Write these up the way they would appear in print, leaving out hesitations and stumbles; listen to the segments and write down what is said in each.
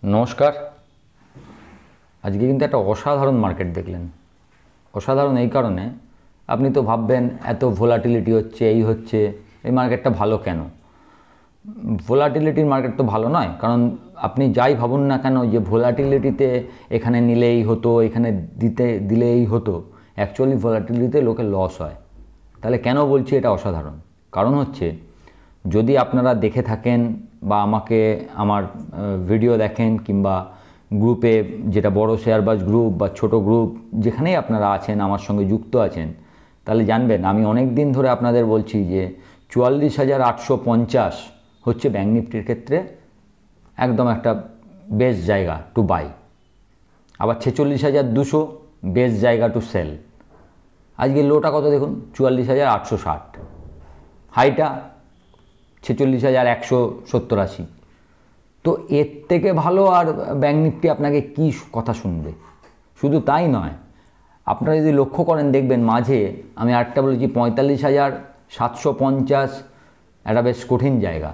নমস্কার। আজকে কিন্তু একটা অসাধারণ মার্কেট দেখলেন। অসাধারণ এই কারণে, আপনি তো ভাববেন এত ভোলাটিলিটি হচ্ছে, এই হচ্ছে, এই মার্কেটটা ভালো কেন? ভোলাটিলিটির মার্কেট তো ভালো নয়, কারণ আপনি যাই ভাবুন না কেন যে ভোলাটিলিটিতে এখানে নিলেই হতো, এখানে দিলেই হতো, অ্যাকচুয়ালি ভোলাটিলিটিতে লোকের লস হয়। তাহলে কেন বলছি এটা অসাধারণ? কারণ হচ্ছে, যদি আপনারা দেখে থাকেন বা আমাকে আমার ভিডিও দেখেন কিংবা গ্রুপে, যেটা বড় শেয়ারবাজ গ্রুপ বা ছোট গ্রুপ, যেখানেই আপনারা আছেন, আমার সঙ্গে যুক্ত আছেন, তাহলে জানবেন আমি অনেক দিন ধরে আপনাদের বলছি যে 44,850 হচ্ছে ব্যাঙ্ক নিফটির ক্ষেত্রে একদম একটা বেস্ট জায়গা টু বাই। আবার 46,200 বেস্ট জায়গা টু সেল। আজকে লোটা কত দেখুন, 44,860, হাইটা 46,170-80। তো এর থেকে ভালো আর ব্যাঙ্ক নিফটি আপনাকে কী কথা শুনবে? শুধু তাই নয়, আপনারা যদি লক্ষ্য করেন দেখবেন মাঝে আমি আরেকটা বলেছি 45,750 একটা বেশ কঠিন জায়গা।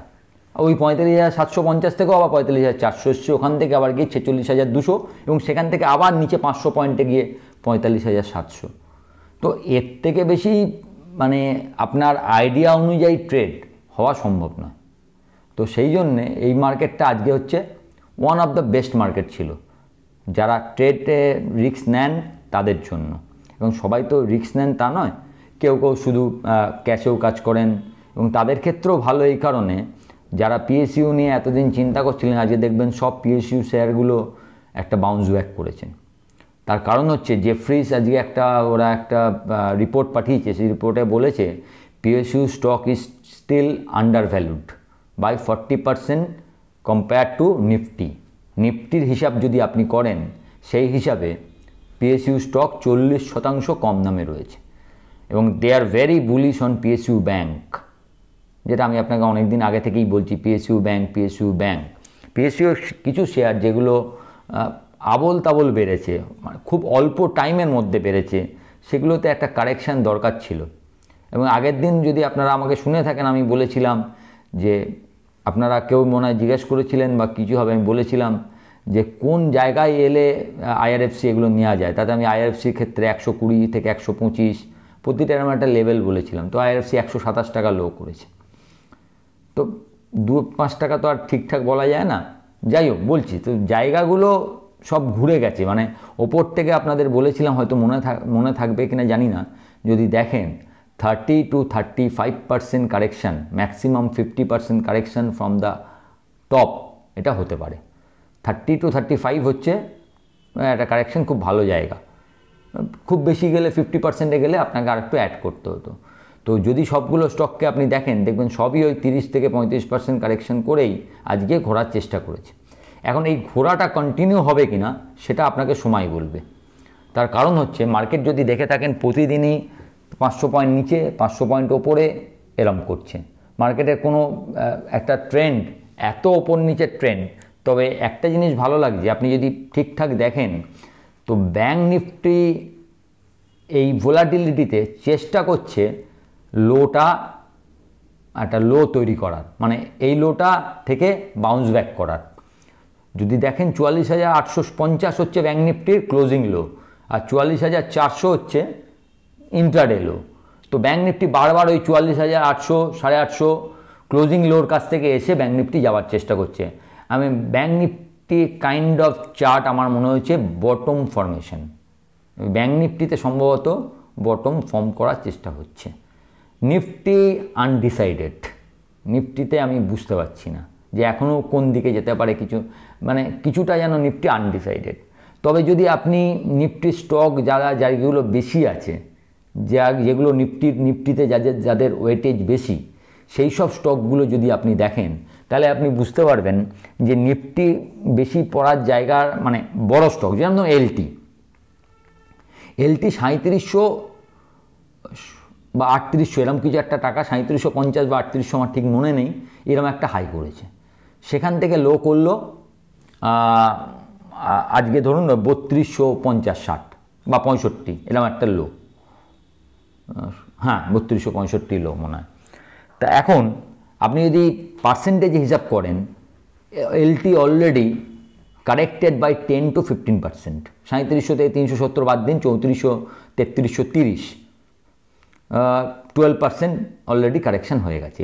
ওই 45,750 থেকেও আবার 45,400 এসছে, ওখান থেকে আবার গিয়ে 46,200 এবং সেখান থেকে আবার নিচে 500 পয়েন্টে গিয়ে 45,700। তো এর থেকে বেশি মানে আপনার আইডিয়া অনুযায়ী ট্রেড হওয়া সম্ভব নয়। তো সেই জন্যে এই মার্কেটটা আজকে হচ্ছে one of the best market ছিল যারা ট্রেডে রিস্ক নেন তাদের জন্য। এবং সবাই তো রিস্ক নেন তা নয়, কেউ কেউ শুধু ক্যাশেও কাজ করেন, এবং তাদের ক্ষেত্রেও ভালো এই কারণে যারা পিএসইউ নিয়ে এতদিন চিন্তা করছিলেন, আজকে দেখবেন সব পিএসইউ শেয়ারগুলো একটা বাউন্স ব্যাক করেছেন। তার কারণ হচ্ছে জেফ্রিজ আজকে ওরা একটা রিপোর্ট পাঠিয়েছে, সেই রিপোর্টে বলেছে PSU stock is still undervalued by 40% compare to Nifty. নিফটির হিসাব যদি আপনি করেন, সেই হিসাবে পিএসইউ স্টক 40% কম দামে রয়েছে। এবং they are very bullish on PSU bank, যেটা আমি আপনাকে অনেক দিন আগে থেকেই বলছি। পিএসইউ ব্যাঙ্ক পিএসইউ কিছু শেয়ার যেগুলো আবল তাবল বেড়েছে, মানে খুব অল্প টাইমের মধ্যে বেড়েছে, সেগুলোতে একটা কারেকশান দরকার ছিল। এবং আগের দিন যদি আপনারা আমাকে শুনে থাকেন, আমি বলেছিলাম যে আপনারা কেউ মনে হয় জিজ্ঞেস করেছিলেন বা কিছু হবে, আমি বলেছিলাম যে কোন জায়গায় এলে আইআরএফসি এগুলো নেওয়া যায়। তাতে আমি আইআরএফসির ক্ষেত্রে 120 থেকে 125 প্রতিটা এরকম একটা লেভেল বলেছিলাম। তো আইআরএফসি 127 টাকা লো করেছে। তো 2-5 টাকা তো আর ঠিকঠাক বলা যায় না, যাই হোক বলছি। তো জায়গাগুলো সব ঘুরে গেছে, মানে ওপর থেকে আপনাদের বলেছিলাম, হয়তো মনে থাকবে কিনা জানি না, যদি দেখেন 30 to 35% correction, maximum 50% correction from the top, এটা হতে পারে। 30 to 35 হচ্ছে একটা কারেকশান, খুব ভালো জায়গা। খুব বেশি গেলে 50%-এ গেলে আপনাকে আরেকটু অ্যাড করতে হতো। তো যদি সবগুলো স্টককে আপনি দেখবেন সবই ওই 30 থেকে 35% কারেকশান করেই আজকে ঘোরার চেষ্টা করেছে। এখন এই ঘোরাটা কন্টিনিউ হবে কিনা সেটা আপনাকে সময় বলবে। তার কারণ হচ্ছে, মার্কেট যদি দেখে থাকেন প্রতিদিনই 500 পয়েন্ট নিচে 500 পয়েন্ট ওপরে এরম করছে। মার্কেটের কোনো একটা ট্রেন্ড, এত ওপর নিচের ট্রেন্ড। তবে একটা জিনিস ভালো লাগছে, আপনি যদি ঠিকঠাক দেখেন তো ব্যাঙ্ক নিফটি এই ভোলাটিলিটিতে চেষ্টা করছে একটা লো তৈরি করার, মানে এই লোটা থেকে বাউন্স ব্যাক করার। যদি দেখেন 44,850 হচ্ছে ব্যাঙ্ক নিফটির ক্লোজিং লো, আর 44,400 হচ্ছে ইন্ট্রাডে লো। তো ব্যাঙ্ক নিফটি বারবার ওই 44,800, 850 ক্লোজিং লোর কাছ থেকে এসে ব্যাঙ্ক নিফটি যাওয়ার চেষ্টা করছে। আমি bank Nifty kind of chart আমার মনে হয়েছে বটম ফর্মেশন। ব্যাঙ্ক নিফটিতে সম্ভবত বটম ফর্ম করার চেষ্টা হচ্ছে। Nifty undecided. নিফটিতে আমি বুঝতে পারছি না যে এখনও কোন দিকে যেতে পারে, কিছুটা যেন নিফটি আনডিসাইডেড। তবে যদি আপনি নিফটি স্টক যেগুলো বেশি আছে, যেগুলো নিফটিতে যাদের ওয়েটেজ বেশি, সেই সব স্টকগুলো যদি আপনি দেখেন, তাহলে আপনি বুঝতে পারবেন যে নিফটি বেশি পড়ার জায়গার, মানে বড় স্টক যেমন এলটি 3700 বা 3800 এরকম কিছু একটা টাকা, 3750 বা 3800 আমার ঠিক মনে নেই, এরকম একটা হাই করেছে। সেখান থেকে লো করলো আজকে ধরুন 3250-60 বা 65 এরকম একটা লো, হ্যাঁ 3265 লো মনে হয়। তা এখন আপনি যদি পার্সেন্টেজ হিসাব করেন, LT already corrected by 10 to 15%। 3700 থেকে 370 বাদ দিন, 3400 3330, 12% অলরেডি কারেকশান হয়ে গেছে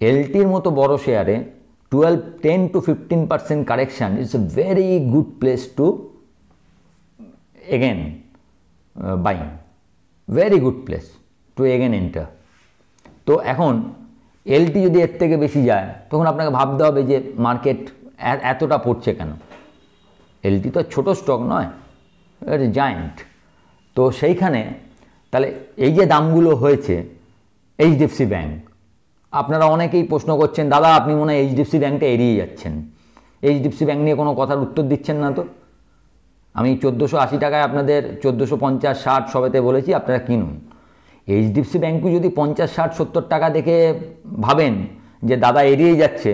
এলটির মতো বড় শেয়ারে 10 to 15% correction is a very good place to again buying, very good place to again enter. তো এখন এলটি যদি এর থেকে বেশি যায় তখন আপনাকে ভাবতে হবে যে মার্কেট এতটা পড়ছে কেন। এলটি তো ছোটো স্টক নয়, জায়ান্ট। তো সেইখানে তাহলে এই যে দামগুলো হয়েছে, এইচডিএফসি ব্যাঙ্ক, আপনারা অনেকেই প্রশ্ন করছেন, দাদা আপনি মনে হয় এইচডিএফসি ব্যাঙ্কটা এড়িয়ে যাচ্ছেন, এইচডিএফসি ব্যাঙ্ক নিয়ে কোনো কথার উত্তর দিচ্ছেন না। তো আমি 1480 টাকায় আপনাদের 1450, 60 সবেতে বলেছি আপনারা কিনুন। এইচডিএফসি ব্যাঙ্কও যদি 50, 60, 70 টাকা দেখে ভাবেন যে দাদা এড়িয়ে যাচ্ছে,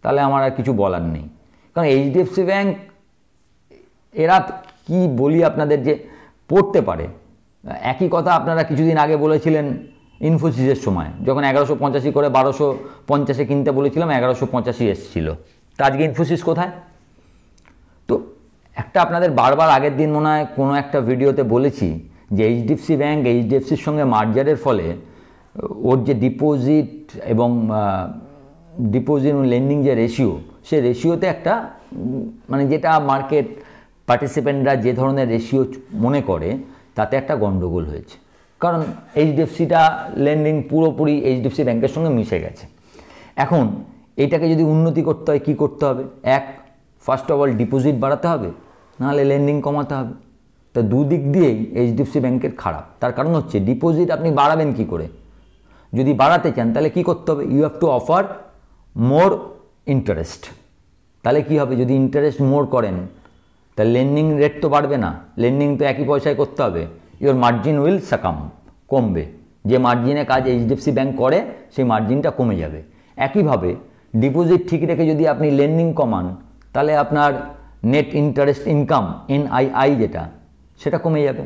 তাহলে আমার আর কিছু বলার নেই। কারণ এইচডিএফসি ব্যাঙ্ক এরা কি বলি আপনাদের, যে পড়তে পারে। একই কথা আপনারা কিছুদিন আগে বলেছিলেন ইনফোসিসের সময়, যখন 1185 করে 1250-এ কিনতে বলেছিলাম, 1185 এসেছিল। তো আজকে ইনফোসিস কোথায়? তো একটা আপনাদের বারবার আগের দিন মনে হয় কোনো একটা ভিডিওতে বলেছি যে এইচডিএফসি ব্যাঙ্ক, এইচডিএফসির সঙ্গে মার্জারের ফলে ওর যে ডিপোজিট এবং লেন্ডিং যে রেশিও, সে রেশিওতে একটা মানে যেটা মার্কেট পার্টিসিপেন্টরা যে ধরনের রেশিও মনে করে তাতে একটা গণ্ডগোল হয়েছে। কারণ এইচডিএফসিটা লেন্ডিং পুরোপুরি এইচডিএফসি ব্যাঙ্কের সঙ্গে মিশে গেছে। এখন এইটাকে যদি উন্নতি করতে হয় কী করতে হবে? ফার্স্ট অফ অল ডিপোজিট বাড়াতে হবে, নাহলে লেন্ডিং কমাতে হবে। তো দুদিক দিয়েই এইচডিএফসি ব্যাঙ্কের খারাপ। তার কারণ হচ্ছে ডিপোজিট আপনি বাড়াবেন কি করে? যদি বাড়াতে চান তাহলে কি করতে হবে? You have to offer more interest. তাহলে কি হবে? যদি ইন্টারেস্ট মোর করেন তাহলে লেন্ডিং রেট তো বাড়বে না, লেন্ডিং তো একই পয়সায় করতে হবে। ইওর মার্জিন উইল সাকাম, কমবে। যে মার্জিনে কাজ এইচডিএফসি ব্যাঙ্ক করে সেই মার্জিনটা কমে যাবে। একইভাবে ডিপোজিট ঠিক রেখে যদি আপনি লেন্ডিং কমান তাহলে আপনার নেট ইন্টারেস্ট ইনকাম, এনআইআই যেটা, সেটা কমে যাবে।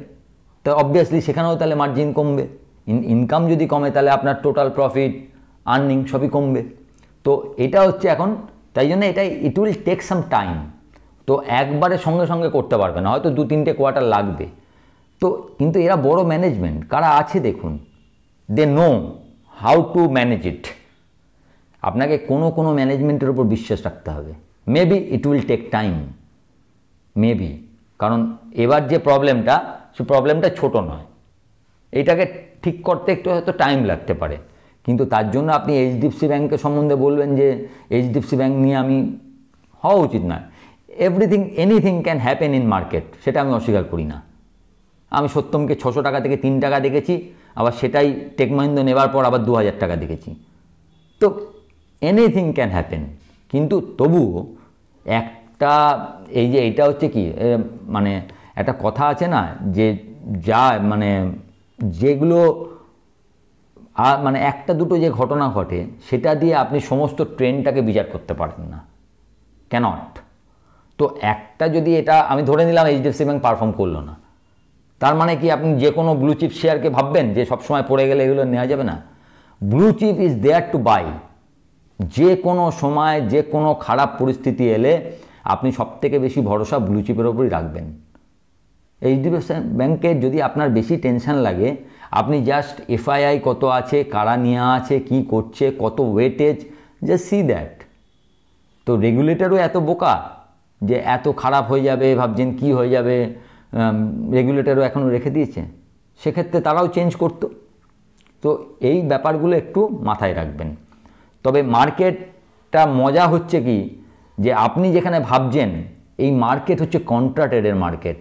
তো অবভিয়াসলি সেখানেও তাহলে মার্জিন কমবে। ইনকাম যদি কমে তাহলে আপনার টোটাল প্রফিট, আর্নিং সবই কমবে। তো এটা হচ্ছে এখন, তাই জন্য এটা it will take some time. তো একবারে সঙ্গে সঙ্গে করতে পারবে না, হয়তো 2-3টে কোয়ার্টার লাগবে। তো কিন্তু এরা বড় ম্যানেজমেন্ট, কারা আছে দেখুন, they know how to manage it. আপনাকে কোনো ম্যানেজমেন্টের উপর বিশ্বাস রাখতে হবে। Maybe it will take time, maybe, কারণ এবার যে প্রবলেমটা, সে প্রবলেমটা ছোট নয়। এইটাকে ঠিক করতে একটু হয়তো টাইম লাগতে পারে, কিন্তু তার জন্য আপনি এইচডিএফসি ব্যাঙ্কের সম্বন্ধে বলবেন যে এইচডিএফসি ব্যাঙ্ক নিয়ে আমি হওয়া উচিত নয়। Anything can happen in market, সেটা আমি অস্বীকার করি না। আমি সত্যমকে 600 টাকা থেকে 3 টাকা দেখেছি, আবার সেটাই টেক মহিন্দ্রা নেবার পর আবার 2000 টাকা দেখেছি। তো এনিথিং ক্যান হ্যাপেন, কিন্তু তবুও একটা এইটা হচ্ছে কি, মানে একটা কথা আছে না যে মানে যেগুলো মানে একটা দুটো যে ঘটনা ঘটে সেটা দিয়ে আপনি সমস্ত ট্রেন্ডটাকে বিচার করতে পারেন না, ক্যানট। তো একটা যদি এটা আমি ধরে নিলাম এইচডিএফসি ব্যাঙ্ক পারফর্ম করলো না, তার মানে কি আপনি যে কোনো ব্লু চিপ শেয়ারকে ভাববেন যে সবসময় পড়ে গেলে এগুলো নেওয়া যাবে না? Blue chip is there to buy. যে কোনো সময় যে কোনো খারাপ পরিস্থিতি এলে আপনি সবথেকে বেশি ভরসা ব্লু চিপের ওপরই রাখবেন। এইচডিএফসি ব্যাঙ্কের যদি আপনার বেশি টেনশন লাগে, আপনি জাস্ট এফআইআই কত আছে, কারা নেওয়া আছে, কি করছে, কত ওয়েটেজ, জাস্ট সি দ্যাট। তো রেগুলেটরও এত বোকা যে এত খারাপ হয়ে যাবে ভাবছেন, কি হয়ে যাবে, রেগুলেটরও এখনও রেখে দিয়েছে, সেক্ষেত্রে তারাও চেঞ্জ করতো। তো এই ব্যাপারগুলো একটু মাথায় রাখবেন। তবে মার্কেটটা মজা হচ্ছে কি, যে আপনি যেখানে ভাবছেন এই মার্কেট হচ্ছে কন্ট্রা ট্রেডের মার্কেট,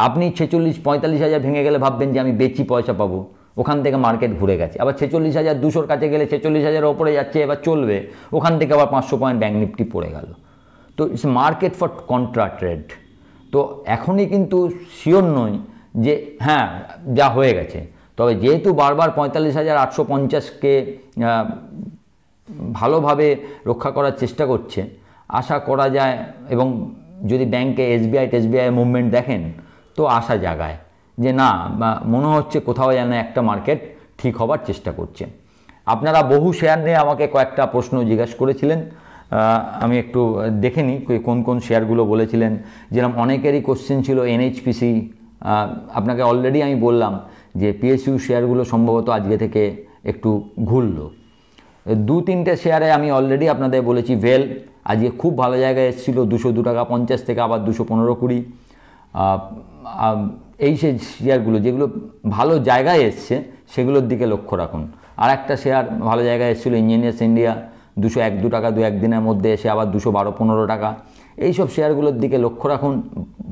আপনি 46-45 হাজার ভেঙে গেলে ভাববেন যে আমি বেচি পয়সা পাবো, ওখান থেকে মার্কেট ঘুরে গেছে। আবার 46,200 কাছে গেলে 46,000 ওপরে যাচ্ছে, এবার চলবে, ওখান থেকে আবার 500 পয়েন্ট ব্যাঙ্ক নিফটি পড়ে গেল। তো it's market for contra trade. তো এখনই কিন্তু শিওর নই যে হ্যাঁ যা হয়ে গেছে, তবে যেহেতু বারবার 45,850কে ভালোভাবে রক্ষা করার চেষ্টা করছে, আশা করা যায়, এবং যদি ব্যাংকে এসবিআই মুভমেন্ট দেখেন তো আশা জাগায় যে না, মনে হচ্ছে কোথাও যেন একটা মার্কেট ঠিক হবার চেষ্টা করছে। আপনারা বহু শেয়ার নিয়ে আমাকে কয়েকটা প্রশ্ন জিজ্ঞাসা করেছিলেন, আমি একটু দেখে নিই কোন কোন শেয়ারগুলো বলেছিলেন। যেরকম অনেকেরই কোশ্চেন ছিল এনএইচপিসি, আপনাকে অলরেডি আমি বললাম যে পিএসইউ শেয়ারগুলো সম্ভবত আজকে থেকে একটু ঘুরলো। 2-3টে শেয়ারে আমি অলরেডি আপনাদের বলেছি। ভেল আজকে খুব ভালো জায়গায় এসেছিল, 202 টাকা 50 থেকে আবার 215-20। এই সেই শেয়ারগুলো যেগুলো ভালো জায়গায় এসছে সেগুলোর দিকে লক্ষ্য রাখুন। আর একটা শেয়ার ভালো জায়গায় এসেছিলো ইঞ্জিনিয়ার্স ইন্ডিয়া, 201-2 টাকা 2-1 দিনের মধ্যে এসে আবার 212-15 টাকা। এইসব শেয়ারগুলোর দিকে লক্ষ্য রাখুন।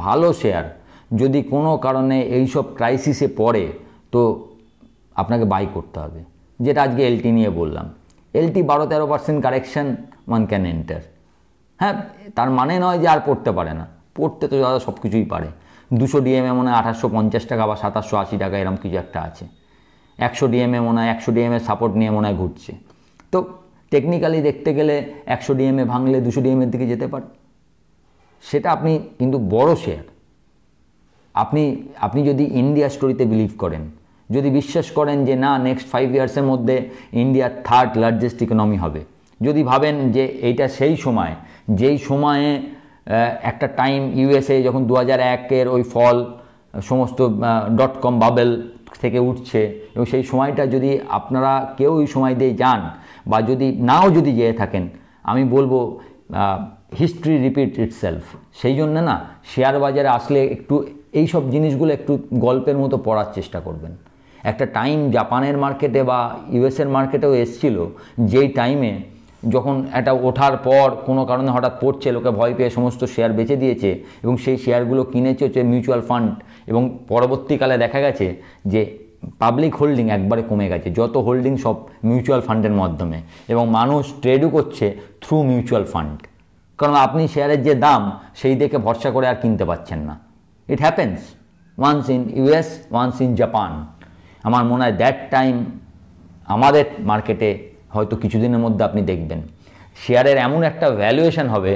ভালো শেয়ার যদি কোনো কারণে এইসব ক্রাইসিসে পড়ে তো আপনাকে বাই করতে হবে। যেটা আজকে এলটি নিয়ে বললাম, LT 12-13% correction, one can enter. হ্যাঁ, তার মানে নয় যে আর পড়তে পারে না, পড়তে তো দাদা সব কিছুই পারে। 200 ডিএমএ মনে হয় 1850 টাকা বা 2780 টাকা এরকম কিছু একটা আছে। 100 ডিএমএ মনে হয় 100 ডিএমএ সাপোর্ট নিয়ে মনে হয় ঘুরছে। তো টেকনিক্যালি দেখতে গেলে 100 ডিএমএ ভাঙলে 200 ডিএমএর দিকে যেতে পারে। সেটা আপনি কিন্তু বড় শেয়ার। আপনি যদি ইন্ডিয়া স্টোরিতে বিলিভ করেন, যদি বিশ্বাস করেন যে না নেক্সট 5 ইয়ার্সের মধ্যে ইন্ডিয়ার 3rd লার্জেস্ট ইকোনমি হবে, যদি ভাবেন যে এইটা সেই সময় যেই সময়ে একটা টাইম ইউএসএ যখন 2001-এর ওই ফল সমস্ত .com বাবেল থেকে উঠছে, এবং সেই সময়টা যদি আপনারা কেউ ওই সময় দিয়ে যান বা যদি নাও যদি যেয়ে থাকেন, আমি বলবো হিস্ট্রি রিপিট ইটসেলফ। সেই জন্য না শেয়ার বাজারে আসলে একটু এইসব জিনিসগুলো একটু গল্পের মতো পড়ার চেষ্টা করবেন। একটা টাইম জাপানের মার্কেটে বা ইউএসের মার্কেটেও এসছিল, যেই টাইমে যখন এটা ওঠার পর কোনো কারণে হঠাৎ পড়ছে, লোকে ভয় পেয়ে সমস্ত শেয়ার বেচে দিয়েছে এবং সেই শেয়ারগুলো কিনেছে হচ্ছে মিউচুয়াল ফান্ড, এবং পরবর্তীকালে দেখা গেছে যে পাবলিক হোল্ডিং একবারে কমে গেছে, যত হোল্ডিং সব মিউচুয়াল ফান্ডের মাধ্যমে, এবং মানুষ ট্রেডও করছে থ্রু মিউচুয়াল ফান্ড। কারণ আপনি শেয়ারের যে দাম সেই দেখে ভরসা করে আর কিনতে পারছেন না। It happens once in US, once in Japan. আমার মনে হয় দ্যাট টাইম আমাদের মার্কেটে হয়তো কিছুদিনের মধ্যে আপনি দেখবেন শেয়ারের এমন একটা ভ্যালুয়েশন হবে,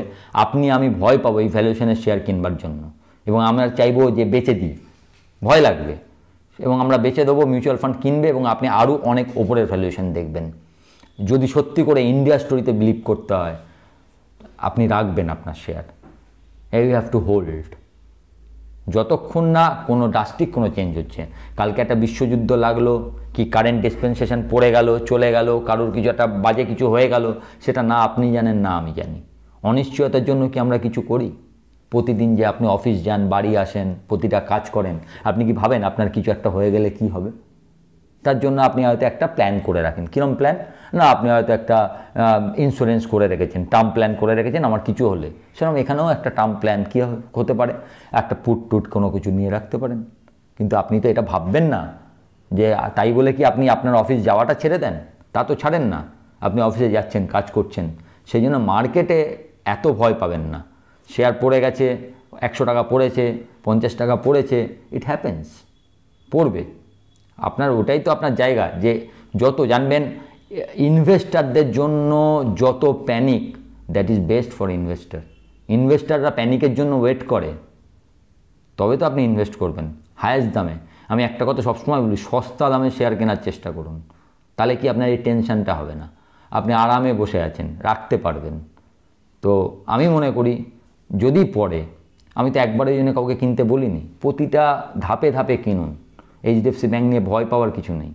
আমি ভয় পাবো এই ভ্যালুয়েশনের শেয়ার কিনবার জন্য, এবং আমরা চাইবো যে বেচে দিই, ভয় লাগবে, এবং আমরা বেচে দেবো, মিউচুয়াল ফান্ড কিনবে এবং আপনি আরও অনেক ওপরের ভ্যালুয়েশন দেখবেন। যদি সত্যি করে ইন্ডিয়া স্টোরিতে বিলিভ করতে হয়, আপনি রাখবেন আপনার share. You have to hold যতক্ষণ না কোনো ড্রাস্টিক কোনো চেঞ্জ হচ্ছে। কালকে একটা বিশ্বযুদ্ধ লাগলো, কি কারেন্ট ডিসপেন্সেশন পড়ে গেল, চলে গেল, কারোর কিছু একটা বাজে কিছু হয়ে গেল, সেটা না আপনি জানেন না আমি জানি। অনিশ্চয়তার জন্য কি আমরা কিছু করি? প্রতিদিন যে আপনি অফিস যান, বাড়ি আসেন, প্রতিটা কাজ করেন, আপনি কি ভাবেন আপনার কিছু একটা হয়ে গেলে কি হবে? তার জন্য আপনি হয়তো একটা প্ল্যান করে রাখেন। কীরকম প্ল্যান? না, আপনি হয়তো একটা ইন্স্যুরেন্স করে রেখেছেন, টার্ম প্ল্যান করে রেখেছেন, আমার কিছু হলে। সেরকম এখানেও একটা টার্ম প্ল্যান কী হতে পারে, একটা পুট কোনো কিছু নিয়ে রাখতে পারেন। কিন্তু আপনি তো এটা ভাববেন না যে তাই বলে কি আপনি আপনার অফিস যাওয়াটা ছেড়ে দেন? তা তো ছাড়েন না, আপনি অফিসে যাচ্ছেন, কাজ করছেন। সেই জন্য মার্কেটে এত ভয় পাবেন না। শেয়ার পড়ে গেছে, 100 টাকা পড়েছে, 50 টাকা পড়েছে, ইট হ্যাপেন্স, পড়বে। আপনার ওটাই তো আপনার জায়গা, যে যত জানবেন ইনভেস্টারদের জন্য যত panic, that is best for investor. ইনভেস্টাররা প্যানিকের জন্য ওয়েট করে, তবে তো আপনি ইনভেস্ট করবেন হায়েস্ট দামে। আমি একটা কথা সবসময় বলি, সস্তা দামে শেয়ার কেনার চেষ্টা করুন, তাহলে কি আপনার এই টেনশনটা হবে না, আপনি আরামে বসে আছেন, রাখতে পারবেন। তো আমি মনে করি যদি পড়ে, আমি তো একবারের জন্য কাউকে কিনতে বলিনি, প্রতিটা ধাপে ধাপে কিনুন। এইচডিএফসি ব্যাঙ্ক নিয়ে ভয় পাওয়ার কিছু নেই।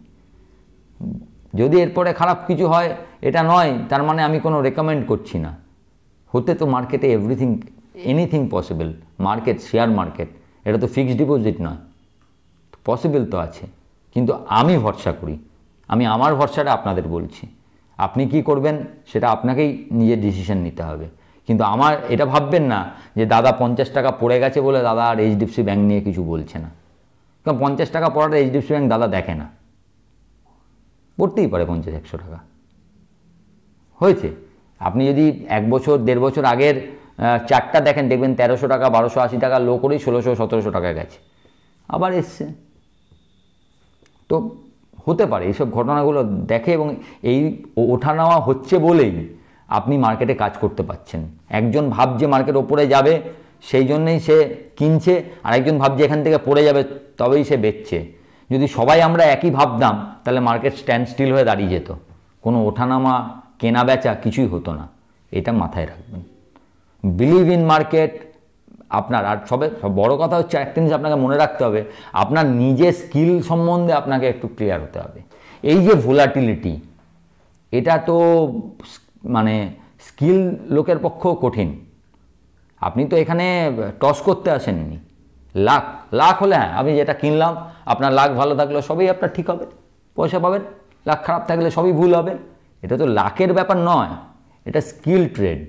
যদি এরপরে খারাপ কিছু হয়, এটা নয় তার মানে আমি কোনো রেকমেন্ড করছি না। হতে তো মার্কেটে anything possible. Market, share market, এটা তো ফিক্সড ডিপোজিট নয়, পসিবল তো আছে। কিন্তু আমি ভরসা করি, আমি আমার ভরসাটা আপনাদের বলছি। আপনি কি করবেন সেটা আপনাকেই নিজের ডিসিশন নিতে হবে। কিন্তু আমার এটা ভাববেন না যে দাদা 50 টাকা পড়ে গেছে বলে দাদা আর এইচডিএফসি ব্যাঙ্ক নিয়ে কিছু বলছে না। কারণ 50 টাকা পড়াটা এইচডিএফসি ব্যাঙ্ক দাদা দেখে না, পড়তেই পারে 50-100 টাকা হয়েছে। আপনি যদি 1 বছর 1.5 বছর আগের চারটা দেখেন, দেখবেন 1300 টাকা 1280 টাকা লো করেই 1600-1700 টাকা গেছে, আবার এসছে। তো হতে পারে এইসব ঘটনাগুলো দেখে, এবং এই ওঠা নেওয়া হচ্ছে বলেই আপনি মার্কেটে কাজ করতে পারছেন। একজন ভাবছে মার্কেট ওপরে যাবে, সেই জন্যেই সে কিনছে, আর একজন ভাবছে এখান থেকে পড়ে যাবে তবেই সে বেচছে। যদি সবাই আমরা একই ভাবতাম, তাহলে মার্কেট স্ট্যান্ড স্টিল হয়ে দাঁড়িয়ে যেত, কোনো ওঠানামা কেনা বেচা কিছুই হতো না। এটা মাথায় রাখবেন। বিলিভ ইন মার্কেট আপনার। আর সব বড় কথা হচ্ছে একটা জিনিস আপনাকে মনে রাখতে হবে, আপনার নিজের স্কিল সম্বন্ধে আপনাকে একটু ক্লিয়ার হতে হবে। এই যে ভোলাটিলিটি, এটা তো মানে স্কিল লোকের পক্ষেও কঠিন। আপনি তো এখানে টস করতে আসেননি। লাখ লাখ হলে হ্যাঁ, আমি যেটা কিনলাম আপনার লাখ ভালো থাকলে সবই আপনার ঠিক হবে, পয়সা পাবেন। লাখ খারাপ থাকলে সবই ভুল হবে। এটা তো লাখের ব্যাপার নয়, এটা স্কিল ট্রেড,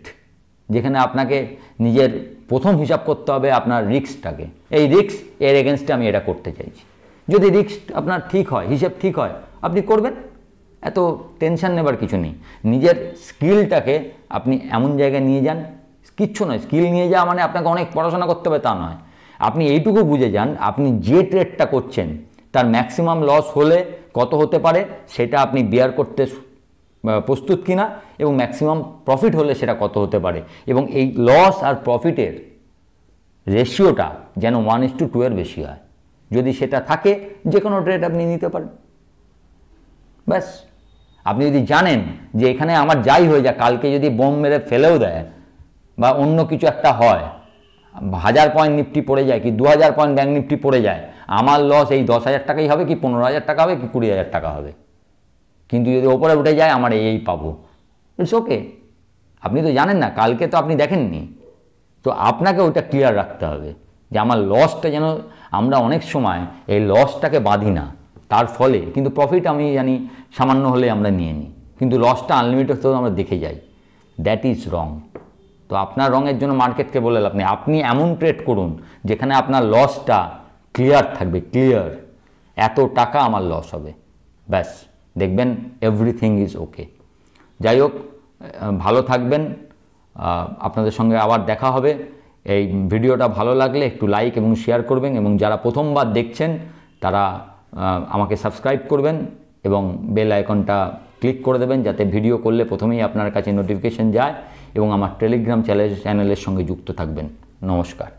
যেখানে আপনাকে নিজের প্রথম হিসাব করতে হবে আপনার রিস্কটাকে। এই রিস্ক, এর এগেনস্টে আমি এটা করতে চাইছি। যদি রিস্ক আপনার ঠিক হয়, হিসেব ঠিক হয়, আপনি করবেন। এত টেনশন নেবার কিছু নেই। নিজের স্কিলটাকে আপনি এমন জায়গায় নিয়ে যান, কিচ্ছু নয় স্কিল নিয়ে যাওয়া মানে আপনাকে অনেক পড়াশোনা করতে হবে তা নয়। আপনি এইটুকু বুঝে যান আপনি যে ট্রেডটা করছেন তার ম্যাক্সিমাম লস হলে কত হতে পারে সেটা আপনি বিয়ার করতে প্রস্তুত কিনা, এবং ম্যাক্সিমাম প্রফিট হলে সেটা কত হতে পারে, এবং এই লস আর প্রফিটের রেশিওটা যেন 1:2 এর বেশি হয়। যদি সেটা থাকে যে কোনো ট্রেড আপনি নিতে পারেন। ব্যাস। আপনি যদি জানেন যে এখানে আমার যাই হয়ে যায়, কালকে যদি বোম মেরে ফেলেও দেয় বা অন্য কিছু একটা হয়, 1000 পয়েন্ট নিফটি পড়ে যায় কি 2000 পয়েন্ট ব্যাঙ্ক নিফটি পড়ে যায়, আমার লস এই 10,000 টাকাই হবে কি 15,000 টাকা হবে কি 20,000 টাকা হবে, কিন্তু যদি ওপরে উঠে যায় আমার এই পাবো। It's okay. আপনি তো জানেন না, কালকে তো আপনি দেখেননি, তো আপনাকে ওইটা ক্লিয়ার রাখতে হবে যে আমার লসটা যেন, আমরা অনেক সময় এই লসটাকে বাঁধি না, তার ফলে কিন্তু প্রফিট আমি জানি সামান্য হলে আমরা নিয়ে নিই, কিন্তু লসটা আনলিমিটেড তো আমরা দেখে যাই। That is wrong. তো আপনার রঙের জন্য মার্কেটকে বলে লাভ নেই। আপনি এমন ট্রেড করুন যেখানে আপনার লসটা ক্লিয়ার থাকবে, ক্লিয়ার এত টাকা আমার লস হবে, ব্যাস দেখবেন এভরিথিং ইজ ওকে। যাই হোক, ভালো থাকবেন। আপনাদের সঙ্গে আবার দেখা হবে। এই ভিডিওটা ভালো লাগলে একটু লাইক এবং শেয়ার করবেন, এবং যারা প্রথমবার দেখছেন তারা আমাকে সাবস্ক্রাইব করবেন এবং বেল আইকনটা ক্লিক করে দেবেন, যাতে ভিডিও করলে প্রথমেই আপনার কাছে নোটিফিকেশন যায়, এবং আমার টেলিগ্রাম চ্যানেলের সঙ্গে যুক্ত থাকবেন। নমস্কার।